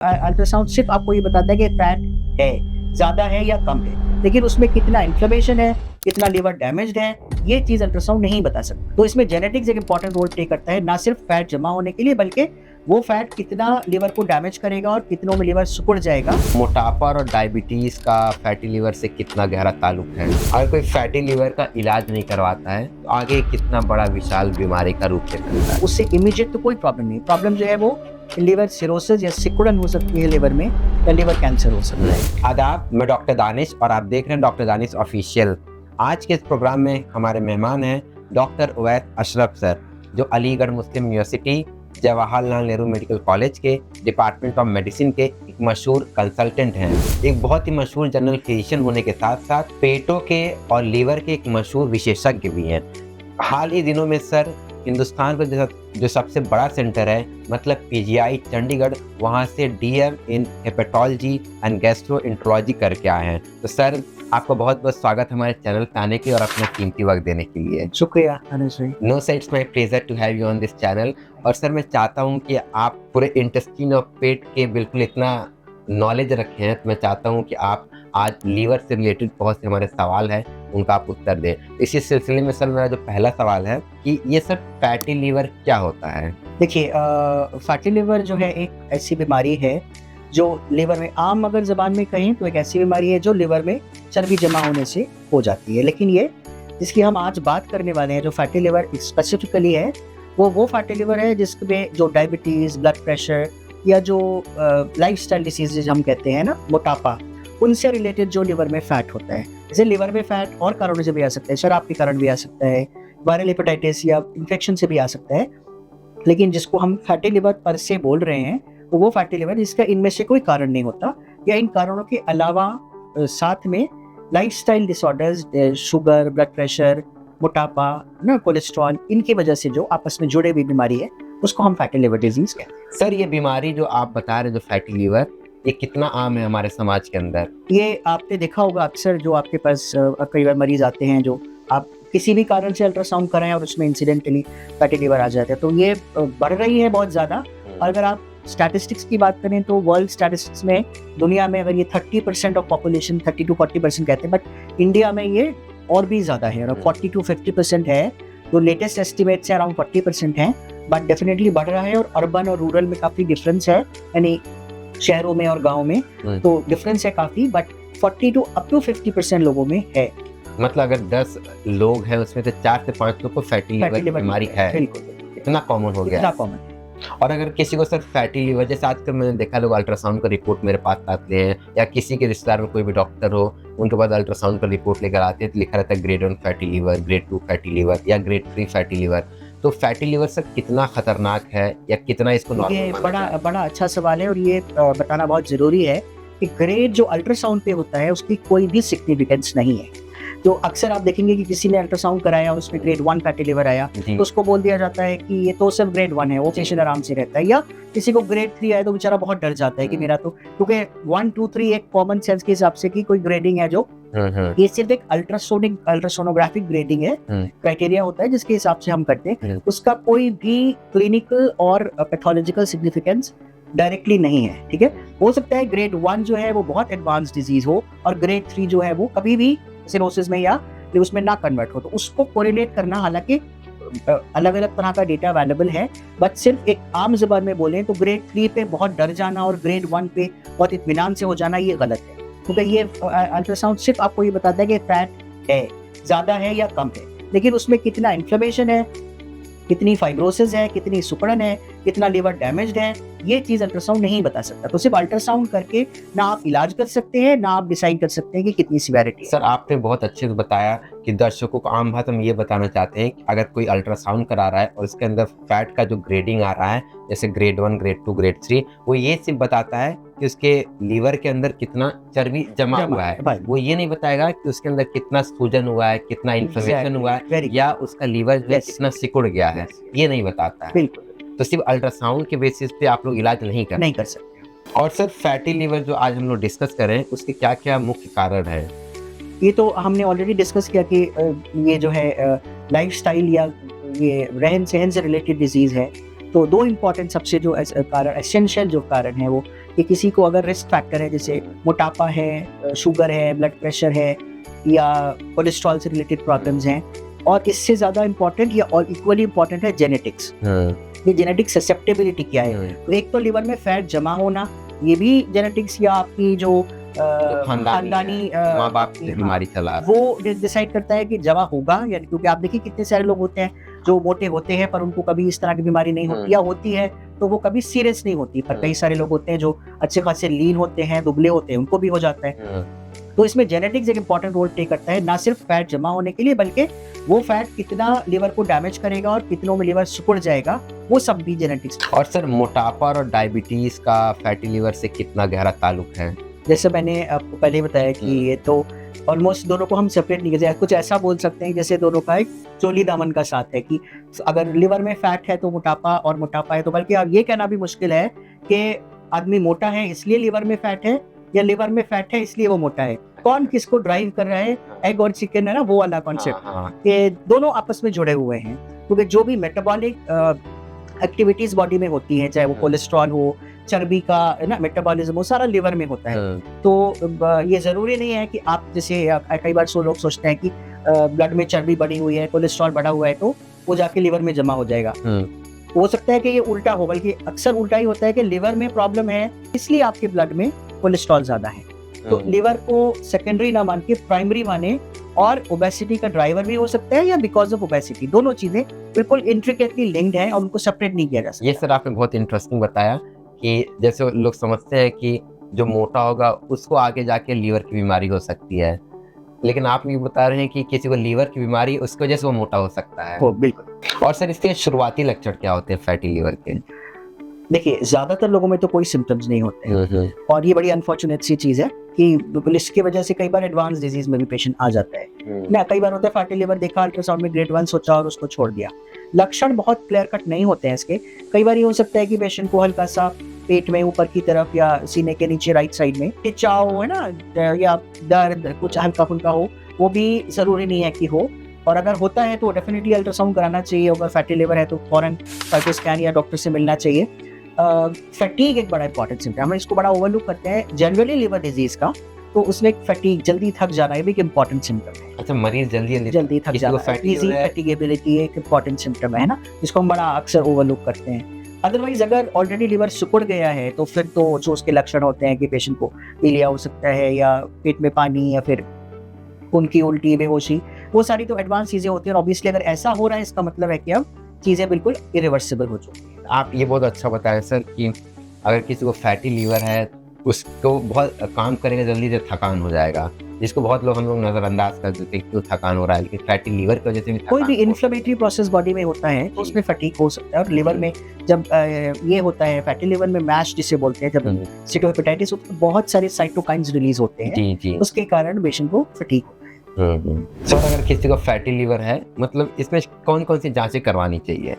Ultrasound सिर्फ आपको ये बताता है कि फैट है, ज़्यादा है या कम है, लेकिन उसमें कितना इन्फ्लेमेशन है, कितना लिवर डैमेज्ड है, ये चीज़ अल्ट्रासाउंड नहीं बता सकता। तो इसमें जेनेटिक्स एक इंपॉर्टेंट रोल प्ले करता है, ना सिर्फ फैट जमा होने के लिए, बल्कि वो फैट कितना लिवर को डैमेज करेगा और कितनों में लिवर सिकुड़ जाएगा। मोटापा और डायबिटीज का फैटी लिवर से कितना गहरा ताल्लुक है। अगर कोई फैटी लिवर का इलाज नहीं करवाता है तो आगे कितना बड़ा विशाल बीमारी का रूप ले सकता है। उससे इमीडिएट तो कोई प्रॉब्लम नहीं, प्रॉब्लम जो है वो लिवर सिरोसिस या सिकुड़न हो सकती है लिवर में, या लिवर कैंसर हो सकता है। आदाब, मैं डॉक्टर दानिश और आप देख रहे हैं डॉक्टर दानिश ऑफिशियल। आज के इस प्रोग्राम में हमारे मेहमान हैं डॉक्टर उवैस अशरफ सर, जो Aligarh Muslim University Jawaharlal Nehru medical college के डिपार्टमेंट ऑफ मेडिसिन के एक मशहूर कंसल्टेंट हैं। एक बहुत ही मशहूर जनरल फिजिशियन होने के साथ साथ पेटों के और लीवर के एक मशहूर विशेषज्ञ भी हैं। हाल ही दिनों में सर हिंदुस्तान का जो सबसे बड़ा सेंटर है, मतलब पीजीआई चंडीगढ़, वहाँ से DM in hepatology and gastroenterology करके आए हैं। तो सर आपका बहुत बहुत स्वागत हमारे चैनल पे आने के और अपना कीमती वक्त देने के लिए। शुक्रिया अनिश भाई। No sir, it's my pleasure to have you on this channel. और सर मैं चाहता हूँ कि आप पूरे इंटेस्टाइन और पेट के बिल्कुल इतना नॉलेज रखे हैं, तो मैं चाहता हूँ कि आप आज लीवर से रिलेटेड बहुत से हमारे सवाल हैं उनका आप उत्तर दें। इसी सिलसिले में सर मेरा जो पहला सवाल है कि ये सर फैटी लीवर क्या होता है। देखिए, फैटी लिवर जो है एक ऐसी बीमारी है जो लिवर में, आम अगर ज़बान में कहें तो एक ऐसी बीमारी है जो लिवर में चर्बी जमा होने से हो जाती है। लेकिन ये जिसकी हम आज बात करने वाले हैं, जो फैटी लिवर स्पेसिफिकली है, वो फैटी लिवर है जिसमें जो डायबिटीज़, ब्लड प्रेशर या जो लाइफस्टाइल डिसीजेज हम कहते हैं ना, मोटापा, उनसे रिलेटेड जो लिवर में फैट होता है। जैसे लिवर में फैट और कारणों से भी आ सकता है, शराब के कारण भी आ सकता है, वायरल हेपेटाइटिस या इन्फेक्शन से भी आ सकता है। लेकिन जिसको हम फैटी लिवर पर से बोल रहे हैं, तो वो फैटी लिवर जिसका इनमें से कोई कारण नहीं होता, या इन कारणों के अलावा साथ में lifestyle disorders, sugar, blood pressure, मोटापा ना, कोलेस्ट्रॉल, इनकी वजह से जो आपस में जुड़े हुई बीमारी है, उसको हम फैटी लिवर डिजीज कहते हैं। सर ये बीमारी जो आप बता रहे हैं, जो फैटी लिवर, ये कितना आम है हमारे समाज के अंदर? ये आपने देखा होगा अक्सर, जो आपके पास कई बार मरीज आते हैं जो आप किसी भी कारण से अल्ट्रासाउंड कराएं और उसमें इंसिडेंटली फैटी लिवर आ जाते हैं, तो ये बढ़ रही है बहुत ज़्यादा। और अगर आप स्टैटिस्टिक्स की बात करें तो वर्ल्ड स्टैटिस्टिक्स में, दुनिया में अगर ये 30% ऑफ पॉपुलेशन, 30 to 40% कहते हैं, बट इंडिया में ये और भी ज़्यादा है, और 40 to 50% है। तो लेटेस्ट एस्टिमेट से अराउंड 40% है, बट डेफिनेटली बढ़ रहा है। और अर्बन और रूरल में काफ़ी डिफरेंस है, यानी शहरों में और गाँव में तो डिफरेंस है काफ़ी, बट 40 to up to 50% लोगों में है। मतलब अगर 10 लोग हैं उसमें से 4 से 5 लोग को फैटी लिवर की बीमारी है। इतना कॉमन हो गया, इतना कॉमन। और अगर किसी को सर फैटी लिवर, जैसे आजकल मैंने देखा लोग अल्ट्रासाउंड का रिपोर्ट मेरे पास आते हैं, या किसी के रिश्तेदार में कोई भी डॉक्टर हो उनके पास अल्ट्रासाउंड का रिपोर्ट लेकर आते हैं, तो लिखा रहता है grade 1 fatty liver, grade 2 fatty liver या ग्रेड 3 फैटी लिवर। तो फैटी लिवर सर कितना खतरनाक है या कितना इसको नॉर्मल? ये बड़ा अच्छा सवाल है, और ये बताना बहुत ज़रूरी है कि ग्रेड जो अल्ट्रासाउंड पे होता है उसकी कोई भी सिग्निफिकेंस नहीं है। तो अक्सर आप देखेंगे कि किसी ने अल्ट्रासाउंड कराया, उसमें ग्रेड 1 फैटी लिवर आया, तो उसको बोल दिया जाता है कि ये तो सिर्फ ग्रेड 1 है, वो पेशेंट आराम से रहता है। या किसी को ग्रेड 3 आया तो बेचारा बहुत डर जाता है कि मेरा तो, क्योंकि 1, 2, 3 एक कॉमन सेंस के हिसाब से की कोई ग्रेडिंग है जो, ये सिर्फ एक अल्ट्रासोनोग्राफिक ग्रेडिंग है, क्राइटेरिया होता है जिसके हिसाब से हम करते हैं। उसका कोई भी क्लिनिकल और पैथोलॉजिकल सिग्निफिकेंस डायरेक्टली नहीं है। ठीक है, हो सकता है ग्रेड 1 जो है वो बहुत एडवांस डिजीज हो, और ग्रेड 3 जो है वो कभी भी सिरोसिस में या उसमें ना कन्वर्ट हो। तो उसको कोरिलेट करना, हालांकि अलग अलग तरह का डेटा अवेलेबल है, बट सिर्फ एक आम ज़बान में बोलें तो ग्रेड 3 पे बहुत डर जाना और ग्रेड 1 पे बहुत इत्मीनान से हो जाना, ये गलत है। क्योंकि ये अल्ट्रासाउंड सिर्फ आपको ये बताता है कि फैट है, ज़्यादा है या कम है, लेकिन उसमें कितना इन्फ्लेमेशन है, कितनी फाइब्रोसिस है, कितनी सुकड़न है, कितना लिवर डैमेज्ड है, ये चीज़ अल्ट्रासाउंड नहीं बता सकता। तो सिर्फ अल्ट्रासाउंड करके ना आप इलाज कर सकते हैं, ना आप डिसाइड कर सकते हैं कि कितनी सीवियरिटी है। सर आपने बहुत अच्छे से बताया कि दर्शकों को आम भाषा में ये बताना चाहते हैं कि अगर कोई अल्ट्रासाउंड करा रहा है और उसके अंदर फैट का जो ग्रेडिंग आ रहा है, जैसे ग्रेड 1, ग्रेड 2, ग्रेड 3, वो ये सिर्फ बताता है कि उसके लीवर के अंदर कितना चर्बी जमा हुआ है। वो ये नहीं बताएगा कि उसके अंदर कितना सूजन हुआ है, कितना इन्फ्लेमेशन हुआ है, या उसका लीवर कितना सिकुड़ गया है, ये नहीं बताता है। बिल्कुल। तो सिर्फ अल्ट्रासाउंड के बेसिस पे आप लोग इलाज नहीं कर सकते। और सर फैटी लिवर जो आज हम लोग डिस्कस करें, उसके क्या क्या मुख्य कारण है? ये तो हमने ऑलरेडी डिस्कस किया कि ये जो है लाइफस्टाइल या ये रहन सहन से रिलेटेड डिजीज है। तो दो इम्पॉर्टेंट सबसे जो कारण, एसेंशियल जो कारण है, वो कि किसी को अगर रिस्क फैक्टर है, जैसे मोटापा है, शुगर है, ब्लड प्रेशर है या कोलेस्ट्रॉल से रिलेटेड प्रॉब्लम्स हैं, और इससे ज़्यादा इम्पॉर्टेंट या और इक्वली इम्पॉर्टेंट है जेनेटिक्स। ये जेनेटिक ससेप्टेबिलिटी क्या है? तो एक तो लिवर में फैट जमा होना, ये भी जेनेटिक्स या आपकी जो खानदानी माँ बाप की बीमारी चला वो डिसाइड करता है कि जमा होगा या नहीं। क्योंकि आप देखिए कितने सारे लोग होते हैं जो मोटे होते हैं पर उनको कभी इस तरह की बीमारी नहीं होती, या होती है तो वो कभी सीरियस नहीं होती। पर कई सारे लोग होते हैं जो अच्छे खासे लीन होते हैं, दुबले होते हैं, उनको भी हो जाता है। तो इसमें जेनेटिक्स एक इंपॉर्टेंट रोल प्ले करता है, ना सिर्फ फैट जमा होने के लिए, बल्कि वो फैट कितना लिवर को डैमेज करेगा और कितनों में लिवर सिकुड़ जाएगा, वो सब भी जेनेटिक्स। और सर मोटापा और डायबिटीज का फैटी लिवर से कितना गहरा ताल्लुक है? जैसे मैंने आपको पहले ही बताया कि ये तो ऑलमोस्ट दोनों को हम सेपरेट नहीं कर, कुछ ऐसा बोल सकते हैं जैसे दोनों का एक चोली दामन का साथ है, कि अगर लिवर में फैट है तो मोटापा, और मोटापा है तो, बल्कि अब ये कहना भी मुश्किल है कि आदमी मोटा है इसलिए लिवर में फैट है, या लिवर में फैट है इसलिए वो मोटा है। कौन किसको ड्राइव कर रहा है, एग और चिकन है ना, वो वाला कॉन्सेप्ट कि दोनों आपस में जुड़े हुए हैं। क्योंकि जो भी मेटाबॉलिक एक्टिविटीज बॉडी में होती हैं, चाहे वो कोलेस्ट्रॉल हो, चर्बी का है ना मेटाबॉलिज्म, वो सारा लिवर में होता है। तो ये जरूरी नहीं है कि आप जैसे कई बार लोग सोचते हैं कि ब्लड में चर्बी बढ़ी हुई है, कोलेस्ट्रॉल बढ़ा हुआ है तो वो जाके लिवर में जमा हो जाएगा। हो सकता है कि ये उल्टा हो, बल्कि अक्सर उल्टा ही होता है कि लिवर में प्रॉब्लम है इसलिए आपके ब्लड में कोलेस्ट्रॉल ज्यादा है। तो लिवर को सेकेंडरी ना मान के प्राइमरी माने, और ओबेसिटी का ड्राइवर भी हो सकता है या बिकॉज ऑफ ओबेसिटी, दोनों चीजें बिल्कुल इंट्रिकेटली लिंक्ड हैं और उनको सेपरेट नहीं किया जा सकता। ये सर आपने बहुत इंटरेस्टिंग बताया कि जैसे लोग समझते हैं कि जो मोटा होगा उसको आगे जाके लीवर की बीमारी हो सकती है, लेकिन आप ये बता रहे हैं कि किसी को लीवर की बीमारी उसकी वजह से वो मोटा हो सकता है। बिल्कुल। और सर इसके शुरुआती लक्षण क्या होते हैं फैटी लीवर के? देखिए ज्यादातर लोगों में तो कोई सिम्टम्स नहीं होते हैं, और ये बड़ी अनफॉर्चुनेट सी चीज है कि इसकी वजह से कई बार एडवांस डिजीज में भी पेशेंट आ जाता है ना। कई बार होता है फैटी लिवर देखा, अल्ट्रासाउंड में ग्रेड 1 सोचा और उसको छोड़ दिया। लक्षण बहुत क्लियर कट नहीं होते हैं इसके। कई बार ये हो सकता है कि पेशेंट को हल्का सा पेट में ऊपर की तरफ या सीने के नीचे राइट साइड में खिंचाव है ना, या दर्द कुछ हल्का फुल्का हो, वो भी जरूरी नहीं है कि हो। और अगर होता है तो डेफिनेटली अल्ट्रासाउंड कराना चाहिए। अगर फैटी लिवर है तो फौरन फैटी स्कैन या डॉक्टर से मिलना चाहिए। फैटीग एक बड़ा इंपॉर्टेंट सिम्टम, हम इसको बड़ा ओवरलुक करते हैं जनरली लिवर डिजीज का, तो उसमें फैटीग, जल्दी थक जाना, ये भी एक इंपॉर्टेंट सिम्टम है। अच्छा, मरीज जल्दी थक जाना, फैटिगेबिलिटी एक इंपॉर्टेंट सिम्टम है ना, जिसको हम बड़ा अक्सर ओवरलुक करते हैं। अदरवाइज अगर ऑलरेडी लिवर सिकुड़ गया है तो फिर तो जो उसके लक्षण होते हैं कि पेशेंट को पीलिया हो सकता है, या पेट में पानी, या फिर उनकी उल्टी, बेहोशी, वो सारी तो एडवांस चीजें होती हैं। और ऑब्वियसली अगर ऐसा हो रहा है इसका मतलब है कि अब चीजें बिल्कुल इरिवर्सिबल हो चुकी हैं। आप ये बहुत अच्छा बताया सर कि अगर किसी को फैटी लीवर है उसको बहुत काम करेंगे जल्दी से थकान हो जाएगा, जिसको बहुत लोग हम लोग नजरअंदाज कर देते हैं कि थकान हो रहा है, लेकिन फैटी लीवर की वजह से भी कोई भी इन्फ्लेमेटरी प्रोसेस बॉडी में होता है तो उसमें फटीग हो सकता है। और लिवर में जब ये होता है फैटी लिवर में मैश जिसे बोलते हैं, जब स्टीटोहेपेटाइटिस होता है, बहुत सारे साइटोकाइन्स रिलीज होते हैं, उसके कारण पेशेंट को फटीग होता है। सर अगर किसी को फैटी लिवर है, मतलब इसमें कौन कौन सी जांचें करवानी चाहिए?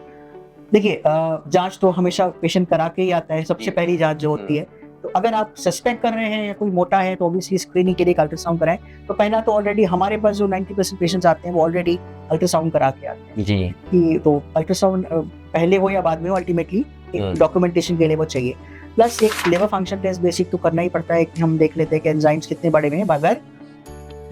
देखिए जांच तो हमेशा पेशेंट करा के ही आता है। सबसे पहली जांच जो होती है, तो अगर आप सस्पेक्ट कर रहे हैं या कोई मोटा है तो ऑब्वियसली स्क्रीनिंग के लिए अल्ट्रासाउंड कराएं। तो पहला तो ऑलरेडी हमारे पास जो 90% पेशेंट्स आते हैं वो ऑलरेडी अल्ट्रासाउंड करा के आते हैं जी, कि तो अल्ट्रासाउंड पहले हो या बाद में हो, अल्टीमेटली एक डॉक्यूमेंटेशन के लिए वो चाहिए। प्लस एक लिवर फंक्शन टेस्ट बेसिक तो करना ही पड़ता है कि हम देख लेते हैं कि एंजाइम्स कितने बड़े में हैं। अगर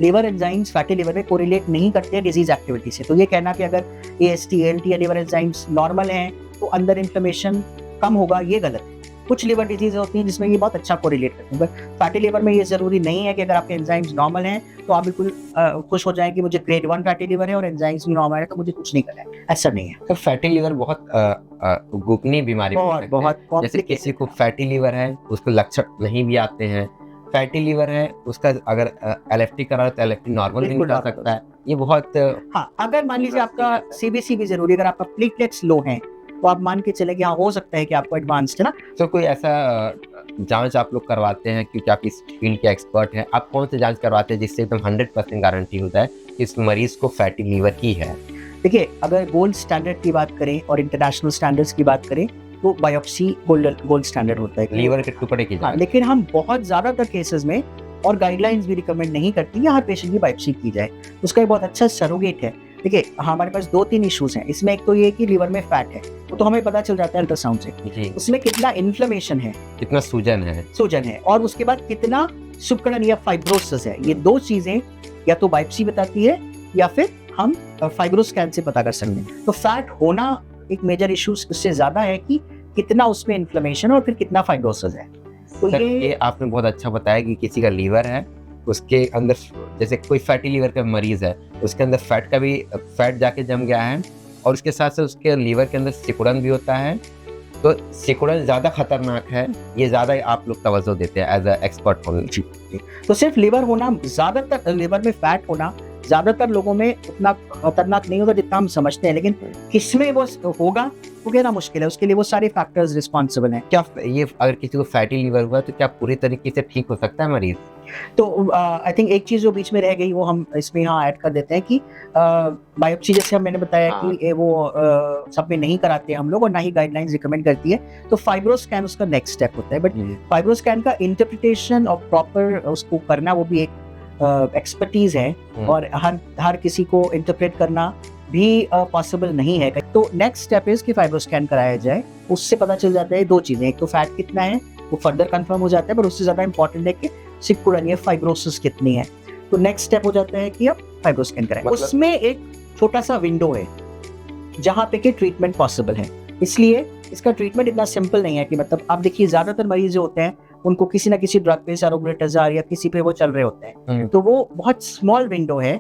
लिवर एंजाइम्स फैटी लिवर में कोरिलेट नहीं करते हैं डिजीज एक्टिविटी से, तो ये कहना कि अगर AST, ALT या लिवर एंजाइम्स नॉर्मल हैं तो अंदर इन्फ्लेमेशन कम होगा, ये गलत है। कुछ लिवर डिजीज होती हैं जिसमें ये बहुत अच्छा कोरिलेट करते हैं, बट फैटी लिवर में ये जरूरी नहीं है कि अगर आपके एंजाइम्स नॉर्मल हैं तो आप बिल्कुल खुश हो जाएं कि मुझे ग्रेड 1 फैटी लिवर है और एंजाइम्स भी नॉर्मल है तो मुझे कुछ नहीं करना है। ऐसा नहीं है। तो फैटी लिवर बहुत गोपनीय बीमारी बहुत जैसे किसी को फैटी लिवर है उसको लक्षण नहीं भी आते हैं, फैटी लिवर है उसका अगर LFT करा तो LFT नॉर्मल भी निकल सकता है। ये बहुत अगर मान लीजिए आपका CBC भी जरूरी, अगर आपका प्लेटलेट्स लो हैं तो आप मान के चले कि हाँ हो सकता है कि आपको एडवांस्ड है ना। तो कोई ऐसा जांच आप लोग करवाते हैं, क्योंकि आप इस फील्ड के एक्सपर्ट हैं, आप कौन सी जांच करवाते हैं जिससे एकदम 100% गारंटी होता है कि इस मरीज को फैटी लिवर ही है? देखिए अगर गोल्ड स्टैंडर्ड की बात करें और इंटरनेशनल स्टैंडर्ड्स की बात करें तो बायोप्सी गोल्ड स्टैंडर्ड होता है लीवर के टुकड़े की जांच। लेकिन हम बहुत ज्यादातर केसेस में, और गाइडलाइंस भी रिकमेंड नहीं करती है हर पेशेंट की बायोप्सी की जाए। उसका एक बहुत अच्छा सरोगेट है। देखिए हमारे पास 2-3 इश्यूज हैं। इसमें एक तो ये कि लीवर में फैट है, वो तो हमें पता चल जाता है अल्ट्रासाउंड से। जी, उसमें कितना इन्फ्लेमेशन है, कितना सूजन है, और उसके बाद कितना सुक्रण या फाइब्रोसिस है। ये 2 चीजें या तो बायोप्सी बताती है या फिर हम फाइब्रोस्कैन से पता कर सकते हैं। तो फैट होना एक मेजर इशू उससे ज्यादा है कि कितना उसमें इन्फ्लेमेशन और फिर कितना फाइब्रोसिस है। तो सर ये आपने बहुत अच्छा बताया कि किसी का लीवर है, उसके अंदर जैसे कोई फैटी लीवर का मरीज है, उसके अंदर फैट जाके जम गया है, और उसके साथ साथ उसके लीवर के अंदर सिकुड़न भी होता है। तो सिकुड़न ज़्यादा खतरनाक है, ये ज़्यादा आप लोग तवज्जो देते हैं एज अ एक्सपर्ट होने। तो सिर्फ लिवर होना, ज्यादातर लिवर में फैट होना ज्यादातर लोगों में उतना खतरनाक नहीं होगा जितना हम समझते हैं, लेकिन किसमें वो होगा वो कहना मुश्किल है। उसके लिए वो सारे फैक्टर्स रिस्पॉन्सिबल हैं। क्या ये अगर किसी को फैटी लीवर हुआ तो क्या पूरी तरीके से ठीक हो सकता है मरीज? तो आई थिंक एक चीज जो बीच में रह गई वो हम इसमें यहाँ ऐड कर देते हैं कि बायोप्सी जैसे मैंने बताया कि वो सब में नहीं कराते हैं हम लोग, और ना ही गाइडलाइंस रिकमेंड करती है। तो फाइब्रोस्कैन उसका नेक्स्ट स्टेप होता है, बट फाइब्रोस्कैन का इंटरप्रिटेशन और प्रॉपर उसको करना वो भी एक एक्सपर्टीज है, और हर किसी को इंटरप्रेट करना भी पॉसिबल नहीं है। तो नेक्स्ट स्टेप इज कि फाइब्रोस्कैन कराया जाए। उससे पता चल जाता है 2 चीजें, एक तो फैट कितना है वो फर्दर कंफर्म हो जाता है, पर उससे ज्यादा इंपॉर्टेंट है कि सिकुड़न या फाइब्रोसिस कितनी है। तो नेक्स्ट स्टेप हो जाता है कि अब फाइब्रोस्कैन कराएं। उसमें एक छोटा सा विंडो है जहाँ पे कि ट्रीटमेंट पॉसिबल है, इसलिए इसका ट्रीटमेंट इतना सिंपल नहीं है कि मतलब आप देखिए ज्यादातर मरीज जो होते हैं उनको किसी ना किसी ड्रग पे, सारोग्लिटजार या किसी पे वो चल रहे होते हैं, तो वो बहुत स्मॉल विंडो है।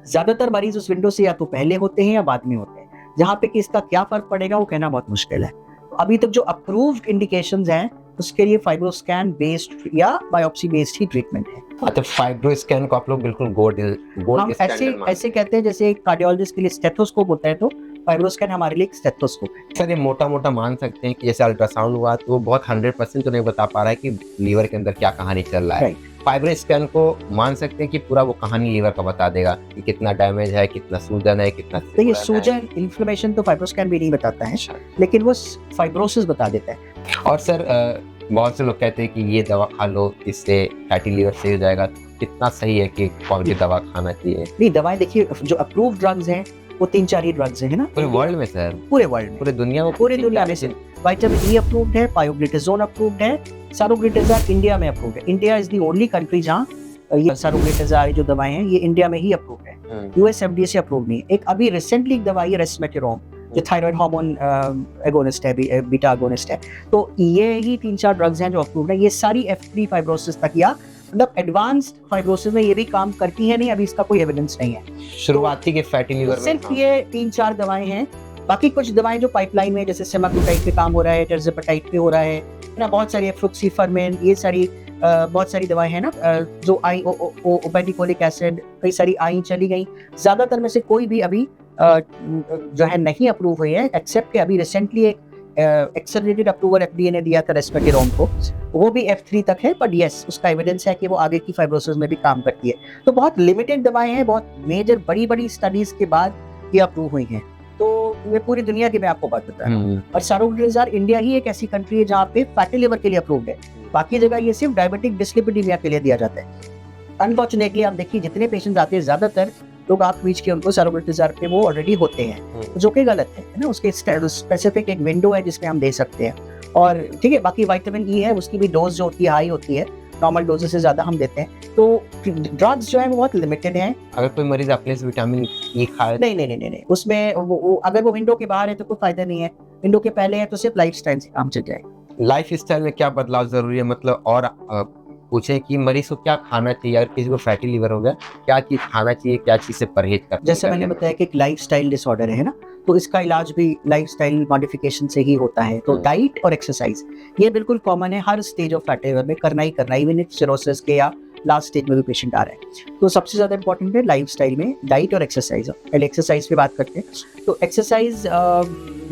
ज्यादातर मरीज उस विंडो से या तो पहले होते हैं या बाद में होते हैं, जहाँ पे कि इसका क्या फर्क पड़ेगा वो कहना बहुत मुश्किल है। अभी तक जो अप्रूव्ड इंडिकेशंस हैं उसके लिए फाइब्रोस्कैन बेस्ड या बायोप्सी बेस्ड ही ट्रीटमेंट है। मतलब फाइब्रोस्कैन को आप लोग बिल्कुल गोल्ड हम ऐसे कहते हैं जैसे कार्डियोलॉजिस्ट के लिए स्टेथोस्कोप होता है, तो फाइब्रोस्कैन हमारे लिए एक स्टेथोस्कोप है। सर ये मोटा मोटा मान सकते हैं कि जैसे अल्ट्रासाउंड हुआ तो वो बहुत 100% तो नहीं बता पा रहा है कि लीवर के अंदर क्या कहानी चल रहा है। फाइब्रोस्कैन को मान सकते हैं कि पूरा वो कहानी लीवर का बता देगा कि कितना डैमेज है, कितना सूजन है, कितना। तो ये सूजन, इन्फ्लेमेशन तो फाइब्रोस्कैन भी नहीं बताता है, लेकिन वो फाइब्रोसिस बता देता है। और सर बहुत से लोग कहते हैं कि ये दवा खा लो इससे फैटी लीवर सही हो जाएगा, कितना सही है कि कौन सी दवा खाना चाहिए? नहीं, दवाएं देखिए जो अप्रूव्ड ड्रग्स हैं वो 3-4 ही ड्रग्स हैं ना पूरे वर्ल्ड में सर, पूरे वर्ल्ड में, पूरे दुनिया में, पूरे दुनिया में। विटामिन ई अप्रूव्ड है, पायोग्लिटिजोन अप्रूव्ड है, सारोग्लिटजार इंडिया में अप्रूव्ड है। India is the only country जहाँ ये सारोग्लिटजार जो दवाएं हैं ये इंडिया में ही अप्रूव्ड है, यूएस एफडीए से अप्रूव्ड नहीं है। एक अभी रिसेंटली एक दवाई है रेस्मेटेरोम जो थायराइड हार्मोन एगोनिस्ट है, बीटा एगोनिस्ट है। तो ये ही 3-4 ड्रग्स हैं जो अप्रूव्ड है। ये सारी F3 फाइब्रोसिस तक या मतलब एडवांस्ड फाइब्रोसिस में ये भी काम करती है नहीं, अभी इसका कोई एविडेंस नहीं है। शुरुआती के फैटी लीवर में सिर्फ ये 3-4 दवाएं हैं। बाकी कुछ दवाएं जो पाइपलाइन में, जैसे सेमाग्लूटाइड पे काम हो रहा है, टिर्ज़ेपेटाइड पे हो रहा है ना, बहुत सारी फ्लुक्सीफर्मिन, ये सारी बहुत सारी दवाएं हैं ना, जो ओबेडिकोलिक एसिड, कई सारी आई चली गई। ज्यादातर में से कोई भी अभी जो है नहीं अप्रूव हुई है, एक्सेप्ट कि अभी रिसेंटली एक एक्सेलरेटेड अप्रूवल एफडीए ने दिया था रेस्पेटिरोम को, वो भी F3 तक है, बट यस उसका एविडेंस है कि वो आगे की फाइब्रोसिस में भी काम करती है। तो बहुत लिमिटेड दवाएं हैं, बहुत मेजर बड़ी स्टडीज के बाद ये अप्रूव हुई हैं। तो ये पूरी दुनिया की मैं आपको बात बता रहा हूँ। और सारोग्लिटजार इंडिया ही एक ऐसी कंट्री है जहाँ पे फैटी लिवर के लिए अप्रूव्ड है, बाकी जगह ये सिर्फ डायबिटिक डिस्लिपिडीमिया के लिए दिया जाता है। अनफॉर्चुनेटली आप देखिए जितने पेशेंट आते हैं ज्यादातर लोग आप बीच के उनको सारोग्लिटजार पे वो ऑलरेडी होते हैं, जो कि गलत है ना। उसके स्पेसिफिक एक विंडो है जिसमें हम दे सकते हैं, और ठीक है बाकी विटामिन ई है उसकी भी डोज जो होती है हाई होती है, नॉर्मल डोज से ज्यादा हम देते हैं। तो ड्रग्स जो है वो बहुत लिमिटेड हैं। अगर कोई मरीज अपने से विटामिन ई खाए नहीं, उसमें वो अगर वो विंडो के बाहर है तो कोई फायदा नहीं है, विंडो के पहले है तो सिर्फ लाइफस्टाइल से काम चल जाए। लाइफस्टाइल में क्या बदलाव जरूरी है, मतलब और पूछे कि मरीज को क्या खाना चाहिए, अगर किसी को फैटी लीवर हो गया क्या चीज खाना चाहिए, क्या चीज से परहेज करना। जैसे मैंने बताया कि एक लाइफस्टाइल डिसऑर्डर है ना, तो इसका इलाज भी लाइफस्टाइल मॉडिफिकेशन से ही होता है। तो डाइट और एक्सरसाइज ये बिल्कुल कॉमन है, हर स्टेज ऑफ फैटी लीवर में करना ही करना, इवन सिरोसिस के या लास्ट स्टेज में भी पेशेंट आ रहे हैं। तो सबसे ज्यादा इंपॉर्टेंट है लाइफस्टाइल में डाइट और एक्सरसाइज। पहले एक्सरसाइज पे बात करते हैं। तो एक्सरसाइज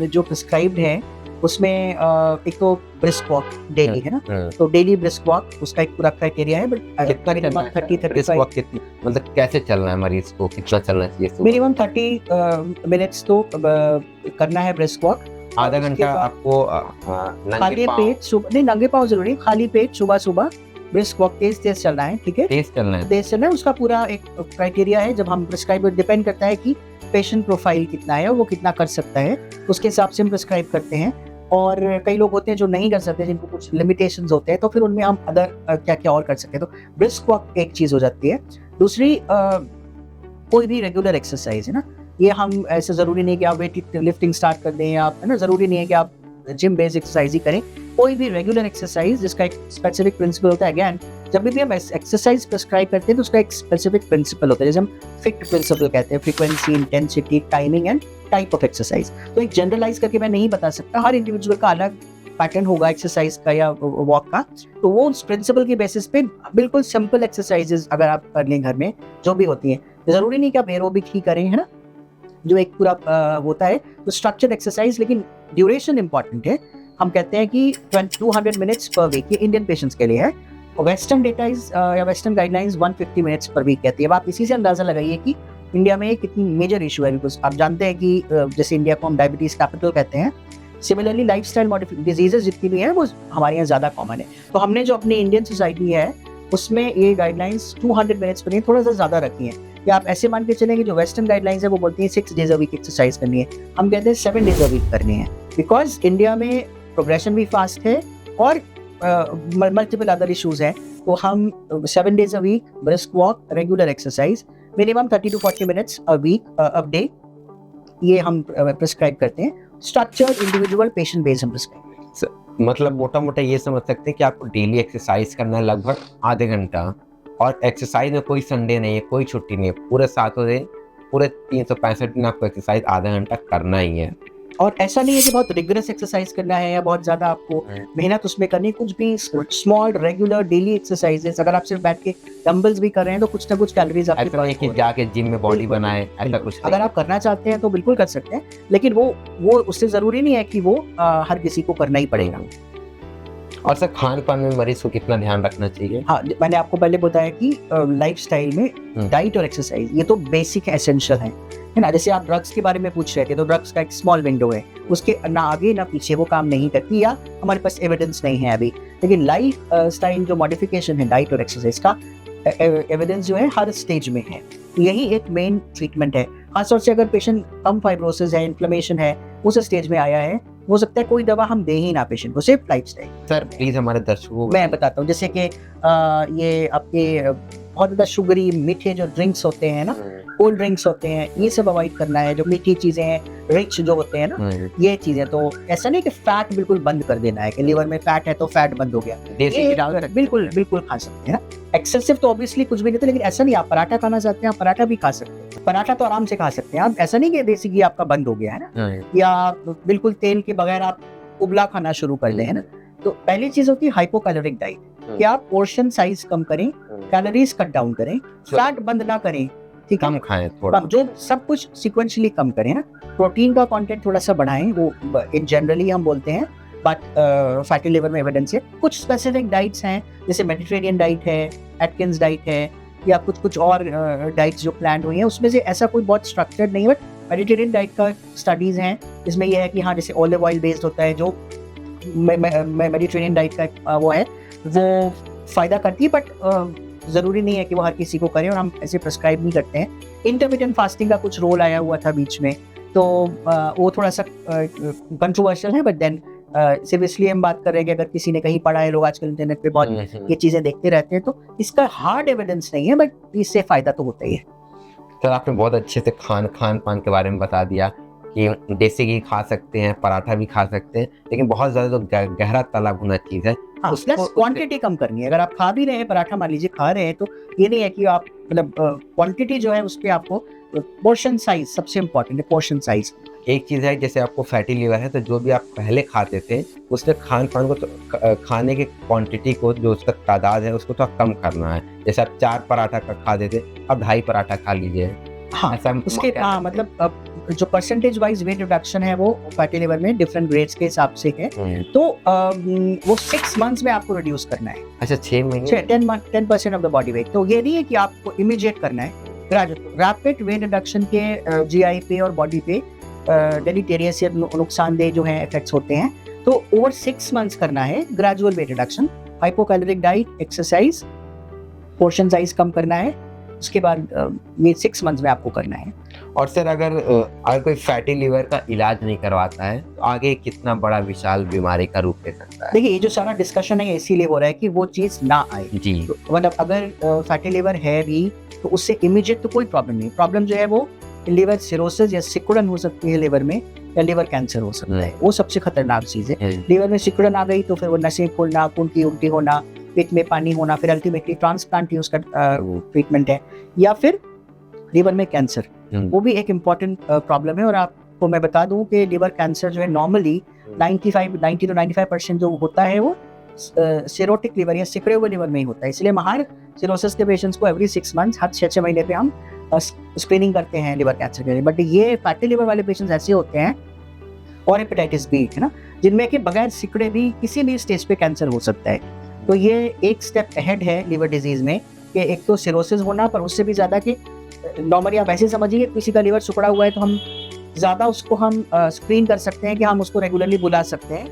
जो प्रिस्क्राइब्ड है उसमें एक तो ब्रिस्क वॉक डेली है ना, तो डेली ब्रिस्क वॉक उसका एक पूरा क्राइटेरिया है, बट मिनिमम 30-35 मतलब कैसे चलना है मरीज को, कितना चलना चाहिए? मिनिमम 30 मिनट्स तो करना है ब्रिस्क वॉक। आधा घंटा आपको खाली पेट सुबह, नहीं नंगे पाँव जरूरी, खाली पेट सुबह ब्रिस्क वॉक तेज चलना है, ठीक है, तेज चलना है। तेज चलना है, उसका पूरा एक क्राइटेरिया है। जब हम प्रिस्क्राइब, डिपेंड करता है कि पेशेंट प्रोफाइल कितना है और वो कितना कर सकता है, उसके हिसाब से हम प्रिस्क्राइब करते हैं। और कई लोग होते हैं जो नहीं कर सकते, जिनको कुछ लिमिटेशंस होते हैं, तो फिर उनमें हम अदर क्या क्या और कर सकते हैं। तो ब्रिस्क वॉक एक चीज़ हो जाती है। दूसरी कोई भी रेगुलर एक्सरसाइज है ना, ये हम ऐसे ज़रूरी नहीं कि आप वेट लिफ्टिंग स्टार्ट कर दें, आप है ना, ज़रूरी नहीं है कि आप जिम बेस्ड एक्सरसाइज ही करें। कोई भी रेगुलर एक्सरसाइज जिसका एक स्पेसिफिक प्रिंसिपल होता है। अगेन, जब भी हम एक्सरसाइज प्रिस्क्राइब करते हैं तो उसका एक स्पेसिफिक प्रिंसिपल होता है, जैसे हम फिट प्रिंसिपल कहते हैं, frequency, intensity, timing and type of exercise. तो एक जनरलाइज करके मैं नहीं बता सकता, हर इंडिविजुअल का अलग पैटर्न होगा एक्सरसाइज का या वॉक का। तो वो उस प्रिंसिपल के बेसिस पे बिल्कुल सिंपल एक्सरसाइजेज अगर आप कर लें घर में, जो भी होती हैं, जरूरी नहीं कि आप एरोबिक ही करें, है ना, जो एक पूरा होता है तो स्ट्रक्चर्ड एक्सरसाइज, लेकिन ड्यूरेशन इंपॉर्टेंट है। हम कहते हैं कि 200 मिनट्स पर वीक, ये इंडियन पेशेंट्स के लिए है। वेस्टर्न डेटा या western guidelines 150 minutes per week कहती है। अब आप इसी से अंदाजा लगाइए कि इंडिया में कितनी मेजर इशू है। बिकॉज आप जानते हैं कि जैसे इंडिया को हम डायबिटीज कैपिटल कहते हैं, सिमिलरली लाइफस्टाइल मॉडिफिकेशन डिजीजेस जितनी भी हैं वो हमारे यहाँ ज़्यादा कॉमन है। तो हमने जो अपनी इंडियन सोसाइटी है उसमें ये गाइडलाइंस 200 मिनट्स पर नहीं, थोड़ा सा ज़्यादा रखी हैं। या आप ऐसे मान के चलें कि जो वेस्टर्न गाइडलाइंस है वो बोलती है 6 डेज अ वीक एक्सरसाइज करनी है, हम कहते हैं 7 डेज अ वीक करनी है। बिकॉज इंडिया में प्रोग्रेशन भी फास्ट है और मल्टीपल अदर इश्यूज हैं। तो हम 7 days a week brisk walk, regular exercise, minimum 30 to 40 minutes a week a day, ये हम प्रिस्क्राइब करते हैं। स्ट्रक्चर्ड इंडिविजुअल पेशेंट बेस्ड हम प्रिस्क्राइब करते हैं। मतलब मोटा मोटा ये समझ सकते हैं कि आपको डेली एक्सरसाइज करना है लगभग आधे घंटा, और एक्सरसाइज में कोई संडे नहीं है, कोई छुट्टी नहीं है, पूरे 7 दिन, पूरे 365 दिन आपको एक्सरसाइज आधा घंटा करना ही है। और ऐसा नहीं है कि बहुत रिगरस एक्सरसाइज करना है या बहुत ज़्यादा आपको मेहनत उसमें करनी है, कुछ भी स्मॉल रेगुलर डेली एक्सरसाइजेस। अगर आप सिर्फ बैठ के डंबल्स भी कर रहे हैं तो कुछ ना कुछ कैलोरीज आपके ऐसा नहीं कि जाके जिम में बॉडी बनाए, ऐसा कुछ नहीं। अगर आप करना चाहते हैं तो बिल्कुल कर सकते हैं, लेकिन वो उससे ज़रूरी नहीं है कि वो हर किसी को करना ही पड़ेगा। और सर, खान पान में मरीज को कितना ध्यान रखना चाहिए? हाँ, मैंने आपको पहले बताया कि लाइफस्टाइल में डाइट और एक्सरसाइज ये तो बेसिक एसेंशियल है ना। जैसे आप ड्रग्स के बारे में पूछ रहे थे, तो ड्रग्स का एक स्मॉल विंडो है, उसके ना आगे ना पीछे वो काम नहीं करती, या हमारे पास एविडेंस नहीं है अभी। लेकिन लाइफ स्टाइल जो मॉडिफिकेशन है डाइट और एक्सरसाइज का, एविडेंस जो है हर स्टेज में है। यही एक मेन ट्रीटमेंट है। खासतौर से अगर पेशेंट कम फाइब्रोसिस है, इन्फ्लेमेशन है, उस स्टेज में आया है, हो सकता है कोई दवा हम दे ही ना पेशेंट को, सिर्फ लाइफस्टाइल। सर प्लीज हमारे दर्शकों को मैं बताता हूँ, जैसे कि ये आपके बहुत ज़्यादा शुगरी मीठे जो ड्रिंक्स होते हैं ना, कोल्ड ड्रिंक्स होते हैं, ये सब अवॉइड करना है। जो मीठी चीज़ें हैं, रिच जो होते हैं ना, ये चीज़ें, तो ऐसा नहीं कि फैट बिल्कुल बंद कर देना है कि लीवर में फैट है तो फैट बंद हो गया, ये बिल्कुल बिल्कुल खा सकते हैं ना। एक्सेसिव तो ऑब्वियसली कुछ भी नहीं था, लेकिन ऐसा नहीं, आप पराठा खाना चाहते हैं आप पराठा भी खा सकते हैं, पराठा तो आराम से खा सकते हैं आप। ऐसा नहीं कि देसी घी आपका बंद हो गया है ना, या बिल्कुल तेल के बगैर आप उबला खाना शुरू कर दें, है ना। तो पहली चीज होती है हाइपोकैलोरिक डाइट, कि आप पोर्शन साइज कम करें, कैलोरीज कट डाउन करें, फैट बंद ना करें, ठीक है, कम खाएं थोड़ा, जो सब कुछ सिक्वेंशली कम करें ना। प्रोटीन का कंटेंट थोड़ा सा बढ़ाएं, वो इन जनरली हम बोलते हैं, बट फैटी लिवर में एविडेंस है। कुछ स्पेसिफिक डाइट्स हैं, जैसे मेडिटेरियन डाइट है, एटकिंस डाइट है, या कुछ और डाइट्स जो प्लान हुई हैं, उसमें से ऐसा कोई बहुत स्ट्रक्चर्ड नहीं है। बट मेडिटेरियन डाइट का स्टडीज हैं, इसमें यह है कि हाँ, जैसे ऑलिव ऑयल बेस्ड होता है, जो मेडिटेरियन डाइट का वो है, वो फ़ायदा करती है, बट ज़रूरी नहीं है कि वो हर किसी को करें, और हम ऐसे प्रिस्क्राइब नहीं करते हैं। इंटरमिटेंट फास्टिंग का कुछ रोल आया हुआ था बीच में, तो वो थोड़ा सा कंट्रोवर्शियल है, बट देन सिर्फ इसलिए हम बात कर रहे हैं कि अगर किसी ने कहीं पढ़ा है, लोग आजकल इंटरनेट पे बहुत ये चीज़ें देखते रहते हैं, तो इसका हार्ड एविडेंस नहीं है, बट इससे फ़ायदा तो होता ही है। सर आपने बहुत अच्छे से खान पान के बारे में बता दिया कि देसी घी खा सकते हैं, पराठा भी खा सकते हैं, लेकिन बहुत ज़्यादा तो गहरा तला भुना चीज़ है, हाँ, प्लस क्वांटिटी कम करनी है। अगर आप खा भी रहे हैं पराठा, मान लीजिए खा रहे हैं, तो ये नहीं है कि आप मतलब क्वांटिटी जो है उस पर आपको पोर्शन साइज सबसे इम्पोर्टेंट है, पोर्शन साइज। एक चीज़ है, जैसे आपको फैटी लिवर है, तो जो भी आप पहले खाते थे उसमें खान पान को तो खाने की क्वांटिटी को, जो उसका तादाद है उसको तो कम करना है। जैसे आप 4 पराठा का खाते थे, अब 2.5 पराठा खा लीजिए। हाँ, उसके मतलब अब जो परसेंटेज वाइज वेट रिडक्शन है वो फैटी लिवर में डिफरेंट ग्रेड्स के हिसाब से है, तो वो 6 मंथ्स में आपको रिड्यूस करना है। अच्छा, 6 महीने, 10% ऑफ द बॉडी वेट। तो ये नहीं है कि आपको इमीडिएट करना है, रैपिड वेट रिडक्शन के जीआई पे और बॉडी पे डेलीटेरियस या नुकसानदेह जो है इफेक्ट्स होते हैं, तो ओवर 6 मंथ्स करना है gradual weight reduction. Hypocaloric diet, exercise, portion size कम करना है, उसके बाद ये 6 मंथ्स में आपको करना है। और सर अगर कोई फैटी लिवर का इलाज नहीं करवाता है तो आगे कितना बड़ा विशाल बीमारी का रूप ले सकता है? देखिए, ये जो सारा डिस्कशन है इसीलिए हो रहा है कि वो चीज़ ना आए। जी। तो मतलब अगर फैटी लिवर है भी तो उससे इमीडिएट तो कोई प्रॉब्लम नहीं। प्रॉब्लम जो है वो लिवर सिरोसिस या सिकुड़न हो सकती है लिवर में, या लिवर कैंसर हो सकता है। वो सबसे खतरनाक चीज़ है। लिवर में सिकुड़न आ गई तो फिर वो नसें फूलना, खून की उल्टी होना, पेट में पानी होना, फिर अल्टीमेटली ट्रांसप्लांट ही उसका ट्रीटमेंट है, या फिर लिवर में कैंसर, वो भी एक इम्पॉर्टेंट प्रॉब्लम है। और आपको मैं बता दूं कि लिवर कैंसर जो है नॉर्मली 90 to 95% जो होता है वो सिरोटिक लिवर या सिकुड़े हुए लिवर में ही होता है। इसलिए हर सिरोसिस के पेशेंट्स को एवरी 6 मंथ्स, हर 6 महीने पे हम स्क्रीनिंग करते हैं लिवर कैंसर के लिए। बट ये फैटी लिवर वाले पेशेंट्स ऐसे होते हैं, और हेपेटाइटिस बी है ना, जिनमें कि बगैर सिकुड़े भी किसी भी स्टेज पे कैंसर हो सकता है। तो ये एक स्टेप अहेड है लिवर डिजीज में, कि एक तो सिरोसिस होना, पर उससे भी ज़्यादा कि नॉर्मली आप ऐसे समझिए किसी का लिवर सिकुड़ा हुआ है तो हम ज़्यादा उसको हम स्क्रीन कर सकते हैं कि हम उसको रेगुलरली बुला सकते हैं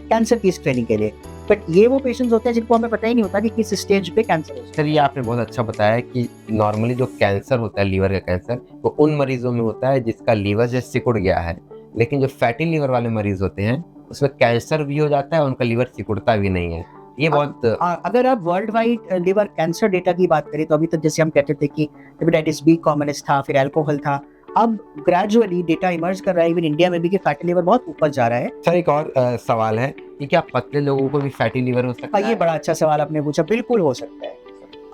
कैंसर की स्क्रीनिंग के लिए। बट ये वो पेशेंट्स होते हैं जिनको हमें पता ही नहीं होता कि किस स्टेज पे कैंसर हो। सर ये आपने बहुत अच्छा बताया कि नॉर्मली जो कैंसर होता है, लीवर का कैंसर, वो उन मरीजों में होता है जिसका लीवर जो सिकुड़ गया है। लेकिन जो फैटी लीवर वाले मरीज होते हैं उसमें कैंसर भी हो जाता है, उनका लीवर सिकुड़ता भी नहीं है। ये बहुत अगर आप world wide liver cancer data की बात करें तो अभी तक जैसे हम कहते थे कि हेपेटाइटिस बी कॉमनेस्ट था, फिर अल्कोहल था, अब ग्रेजुअली डेटा इमर्ज कर रहा है इवन इंडिया में भी कि फैटी लिवर बहुत ऊपर जा रहा है। सर एक और सवाल है कि क्या पतले लोगों को भी फैटी लिवर हो सकता है? ये बड़ा अच्छा सवाल आपने पूछा। बिल्कुल हो सकता है।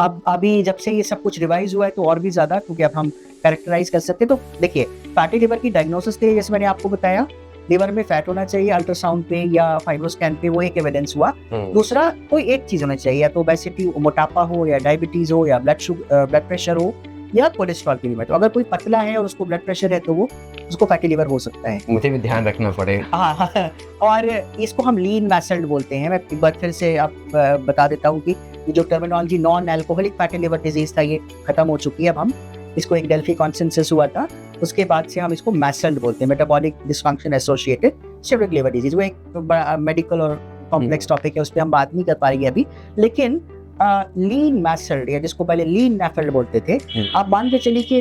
अब अभी जब से ये सब कुछ रिवाइज हुआ है तो और भी ज्यादा, क्योंकि अब हम कैरेक्टराइज कर सकते हैं। तो देखिए, फैटी लिवर की डायग्नोसिस के लिए जैसे मैंने आपको बताया, लिवर में फैट होना चाहिए, अल्ट्रासाउंड पे या फाइब्रोस्कैन पे, वो एक एविडेंस हुआ। दूसरा, कोई एक चीज होना चाहिए, या तो ओबेसिटी, मोटापा हो, या डायबिटीज हो, या ब्लड प्रेशर हो, या कोलेस्ट्रॉल की बीमारी। तो अगर कोई पतला है और उसको ब्लड प्रेशर है तो वो उसको फैटी लिवर हो सकता है। मुझे भी ध्यान रखना पड़ेगा। हाँ, और इसको हम लीन मैसल्ड बोलते हैं। मैं एक बार फिर से आप बता देता हूँ कि ये जो terminology non alcoholic fatty liver disease था, ये खत्म हो चुकी है। अब हम इसको एक डेल्फी कॉन्सेंसस हुआ था, उसके बाद से हम इसको मैसल्ड बोलते हैं, metabolic dysfunction associated cirrhotic liver disease. वो एक बड़ा मेडिकल और कॉम्प्लेक्स टॉपिक है, उस पर हम बात नहीं कर पाएंगे अभी। लेकिन लीन मैसल्ड, या जिसको पहले लीन मैफल्ड बोलते थे, आप मान के चलिए कि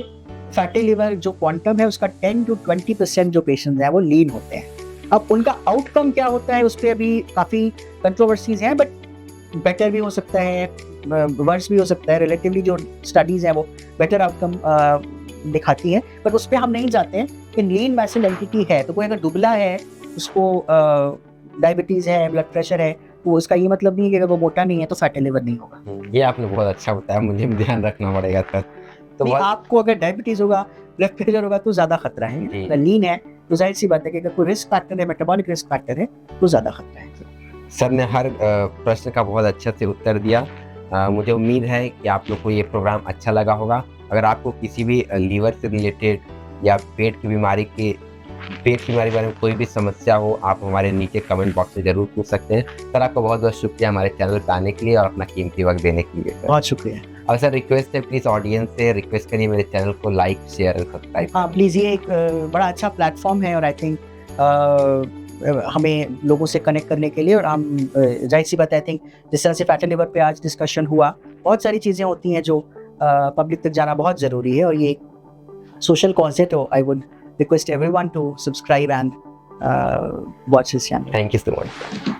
फैटी लिवर जो क्वांटम है उसका 10 to 20% जो पेशेंट्स हैं वो लीन होते हैं। अब उनका आउटकम क्या होता है उस पर अभी काफ़ी कंट्रोवर्सीज हैं, बट बेटर भी हो सकता है, वर्स भी हो सकता है। रिलेटिवली जो स्टडीज़ हैं वो बेटर आउटकम दिखाती हैं, बट उस पर हम नहीं जाते हैं कि लीन मैसल एंटिटी है तो कोई अगर दुबला है, उसको डायबिटीज़ है, ब्लड प्रेशर है, तो उसका ये मतलब नहीं है कि अगर वो मोटा नहीं है तो फैटी लिवर नहीं होगा। ये आपने बहुत अच्छा बताया, मुझे भी ध्यान रखना पड़ेगा सर। तो आपको अगर डायबिटीज होगा, ब्लड प्रेशर होगा तो ज्यादा खतरा है। अगर लीन है तो जाहिर सी बात है कि अगर कोई रिस्क फैक्टर है, मेटाबॉलिक रिस्क फैक्टर है, तो ज्यादा खतरा है। सर ने हर प्रश्न का बहुत अच्छे से उत्तर दिया। मुझे उम्मीद है कि आप लोग को ये प्रोग्राम अच्छा लगा होगा। अगर आपको किसी भी लीवर से रिलेटेड या पेट की बीमारी के बारे में कोई भी समस्या हो, आप हमारे नीचे कमेंट बॉक्स में जरूर पूछ सकते हैं। सर आपका बहुत बहुत शुक्रिया हमारे चैनल पर आने के लिए और अपना कीमती वक्त देने के लिए। बहुत शुक्रिया। और सर रिक्वेस्ट है, प्लीज़ ऑडियंस से रिक्वेस्ट करिए मेरे चैनल को लाइक, शेयर और सब्सक्राइब। हाँ प्लीज़, ये एक बड़ा अच्छा प्लेटफॉर्म है और आई थिंक हमें लोगों से कनेक्ट करने के लिए, और हम जाहिर सी बात है, आई थिंक जिस तरह से फैटी लिवर पे आज डिस्कशन हुआ, बहुत सारी चीज़ें होती हैं जो पब्लिक तक जाना बहुत ज़रूरी है, और ये सोशल कॉज है। तो I would request everyone to subscribe and watch this channel. Thank you so much.